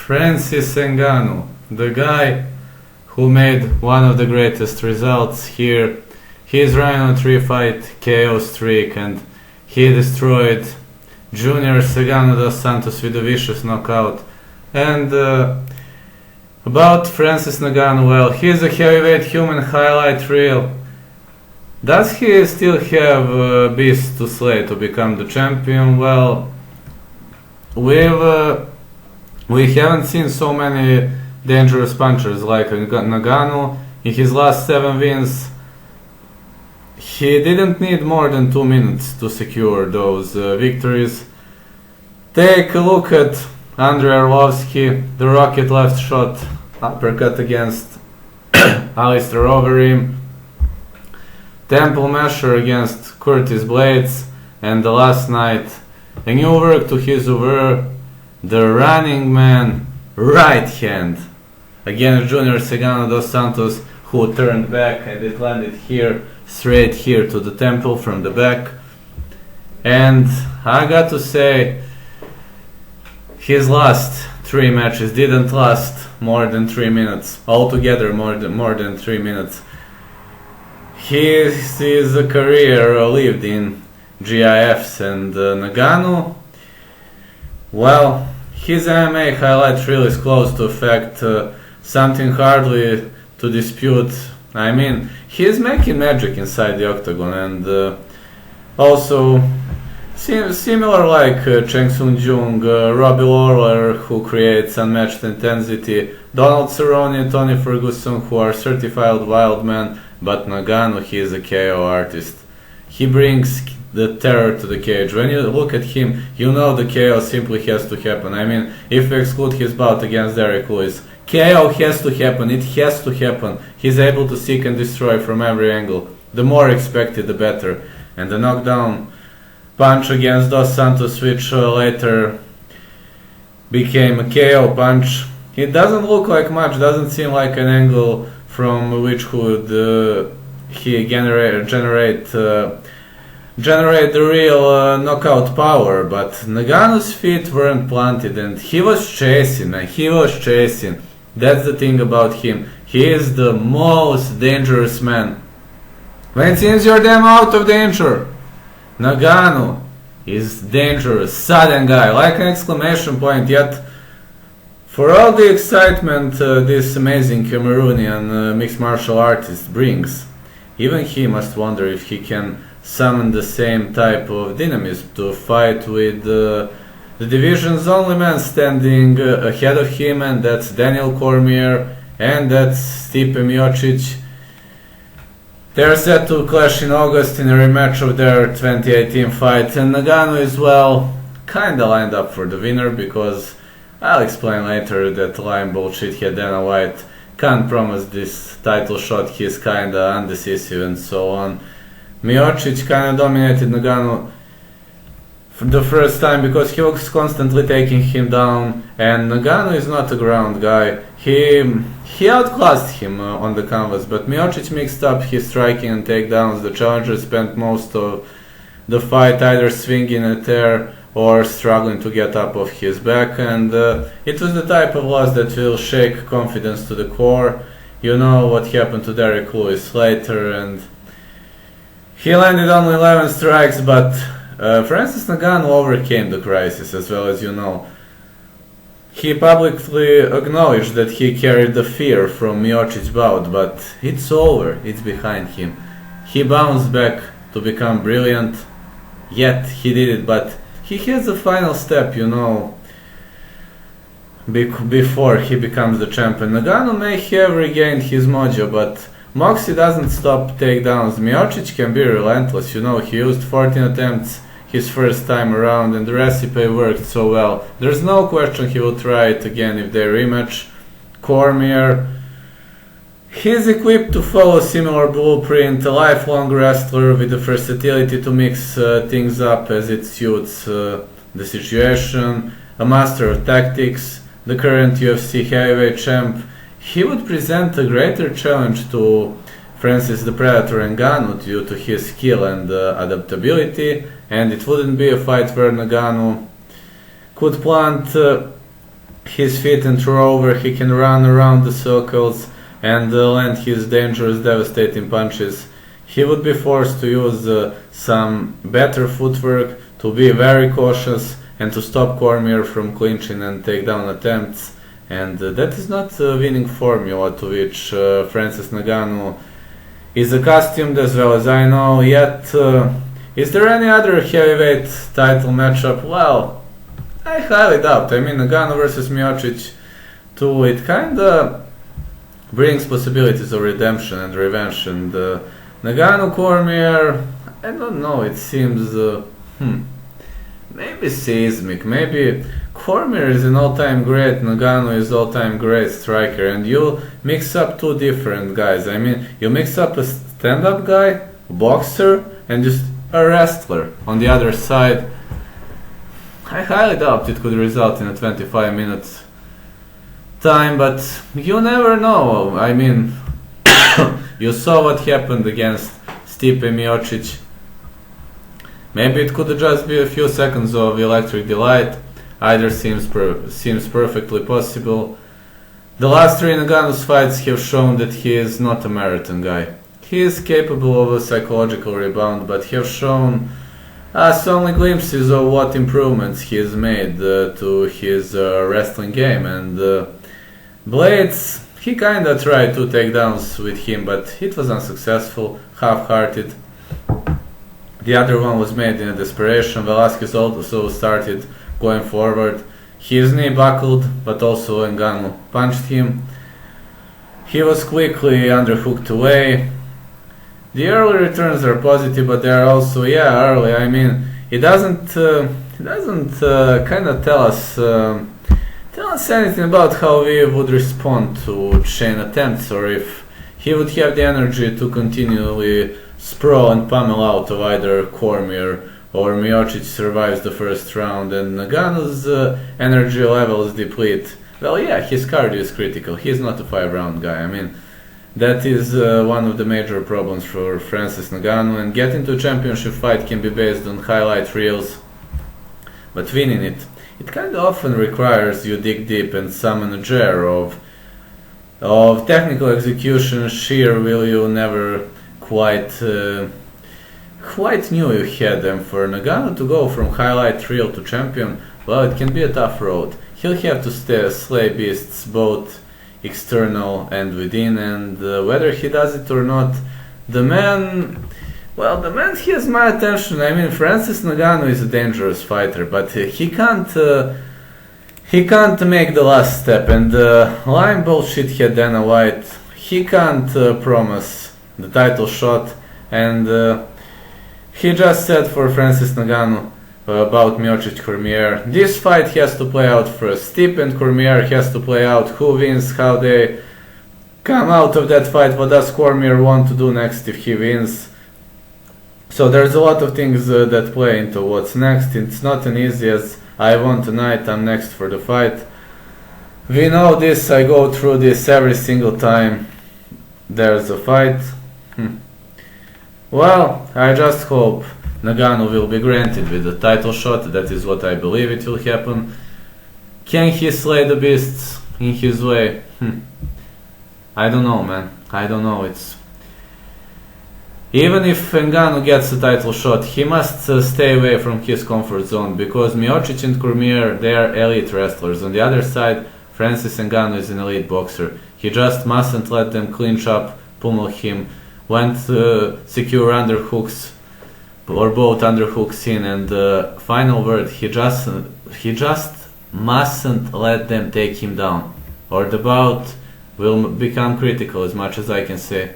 Francis Ngannou, the guy who made one of the greatest results here. He's running on a 3-fight KO streak and he destroyed Junior Cigano dos Santos with a vicious knockout. And about Francis Ngannou, well, he's a heavyweight human highlight reel. Does he still have beasts to slay to become the champion? Well, we haven't seen so many dangerous punchers like Ngannou. In his last 7 wins, he didn't need more than 2 minutes to secure those victories. Take a look at Andrei Arlovsky, the rocket left shot uppercut against Alistair Overeem, Temple Masher against Curtis Blades, and the last night a new work to his over, the running man right hand against Junior Cigano dos Santos, who turned back and it landed here, straight here to the temple from the back. And I got to say, his last 3 matches didn't last more than 3 minutes, altogether more than 3 minutes. His career lived in GIFs, and Ngannou, well, his MMA highlight reel is close to fact, something hardly to dispute. I mean, he is making magic inside the octagon, and also similar like Cheng Soon Jung, Robbie Lawler, who creates unmatched intensity, Donald Cerrone and Tony Ferguson, who are certified wild men, but Ngannou, he is a KO artist. He brings the terror to the cage. When you look at him, you know the KO simply has to happen. I mean, if we exclude his bout against Derek Lewis, KO has to happen, it has to happen. He's able to seek and destroy from every angle. The more expected, the better. And the knockdown punch against Dos Santos, which later became a KO punch. It doesn't look like much, doesn't seem like an angle from which could he generate the real knockout power, but Ngannou's feet weren't planted and he was chasing, man, he was chasing. That's the thing about him. He is the most dangerous man. When it seems you're damn out of danger, Ngannou is dangerous, sudden guy, like an exclamation point, yet for all the excitement this amazing Cameroonian mixed martial artist brings, even he must wonder if he can summon the same type of dynamism to fight with the division's only man standing ahead of him, and that's Daniel Cormier, and that's Stipe Miocic. They're set to clash in August in a rematch of their 2018 fight, and Ngannou is, well, kinda lined up for the winner, because I'll explain later that lying bullshit head Dana White can't promise this title shot, he's kinda undecisive and so on. Miocic kinda dominated Ngannou for the first time because he was constantly taking him down, and Ngannou is not a ground guy. He outclassed him on the canvas, but Miocic mixed up his striking and takedowns. The challenger spent most of the fight either swinging at air or struggling to get up off his back, and it was the type of loss that will shake confidence to the core. You know what happened to Derek Lewis later, and he landed only 11 strikes, but Francis Ngannou overcame the crisis, as well as you know. He publicly acknowledged that he carried the fear from Miocic's bout, but it's over, it's behind him. He bounced back to become brilliant, yet he did it, but he has a final step, you know, before he becomes the champion. Ngannou may have regained his mojo, but Moxie doesn't stop takedowns. Miocic can be relentless, you know, he used 14 attempts his first time around and the recipe worked so well. There's no question he will try it again if they rematch. Cormier, he's equipped to follow similar blueprint, a lifelong wrestler with the versatility to mix things up as it suits the situation, a master of tactics, the current UFC heavyweight champ. He would present a greater challenge to Francis the Predator Ngannou due to his skill and adaptability, and it wouldn't be a fight where Ngannou could plant his feet and throw over, he can run around the circles and land his dangerous, devastating punches. He would be forced to use some better footwork, to be very cautious, and to stop Cormier from clinching and takedown attempts. And that is not a winning formula to which Francis Ngannou is accustomed, as well as I know. Yet, is there any other heavyweight title matchup? Well, I highly doubt. I mean, Ngannou versus Miocic too, it kinda brings possibilities of redemption and revenge. And Ngannou Cormier, I don't know, it seems maybe seismic. Maybe Cormier is an all-time great, Ngannou is all-time great striker, and you mix up two different guys. I mean, you mix up a stand-up guy, boxer, and just a wrestler on the other side. I highly doubt it could result in a 25 minutes time, but you never know. I mean, you saw what happened against Stipe Miocic. Maybe it could just be a few seconds of electric delight. Either seems perfectly possible. The last three Ngannou's fights have shown that he is not a marathon guy. He is capable of a psychological rebound, but have shown us only glimpses of what improvements he has made to his wrestling game. And Blades, he kinda tried 2 takedowns with him, but it was unsuccessful, half-hearted. The other one was made in a desperation. Velasquez also started going forward. His knee buckled, but also Ngannou punched him. He was quickly underhooked away. The early returns are positive, but they are also, early. I mean, it doesn't kind of tell us anything about how we would respond to chain attempts, or if he would have the energy to continually sprawl and pummel out of either Cormier or Miocic survives the first round and Ngannou's energy levels deplete. Well, his cardio is critical. He's not a 5-round guy. I mean, that is one of the major problems for Francis Ngannou, and getting to a championship fight can be based on highlight reels, but winning it kind of often requires you dig deep and summon a jar of technical execution, sheer will you never quite knew you had them. For Ngannou to go from highlight reel to champion, well, it can be a tough road. He'll have to slay beasts both external and within, and whether he does it or not, the man has my attention. I mean, Francis Ngannou is a dangerous fighter, but he can't make the last step, and lying bullshit head Dana White, he can't promise the title shot, and he just said for Francis Ngannou about Miocic Cormier, this fight has to play out first. Stipe and Cormier has to play out, who wins, how they come out of that fight, what does Cormier want to do next if he wins. So there's a lot of things that play into what's next. It's not an easy as I won tonight, I'm next for the fight. We know this, I go through this every single time there's a fight. Well, I just hope Ngannou will be granted with the title shot. That is what I believe it will happen. Can he slay the beasts in his way? I don't know, man. I don't know. Even if Ngannou gets the title shot, he must stay away from his comfort zone, because Miocic and Cormier, they are elite wrestlers. On the other side, Francis Ngannou is an elite boxer. He just mustn't let them clinch up, pummel him, secure underhooks, or both underhooks in, and final word, he just mustn't let them take him down, or the bout will become critical, as much as I can say.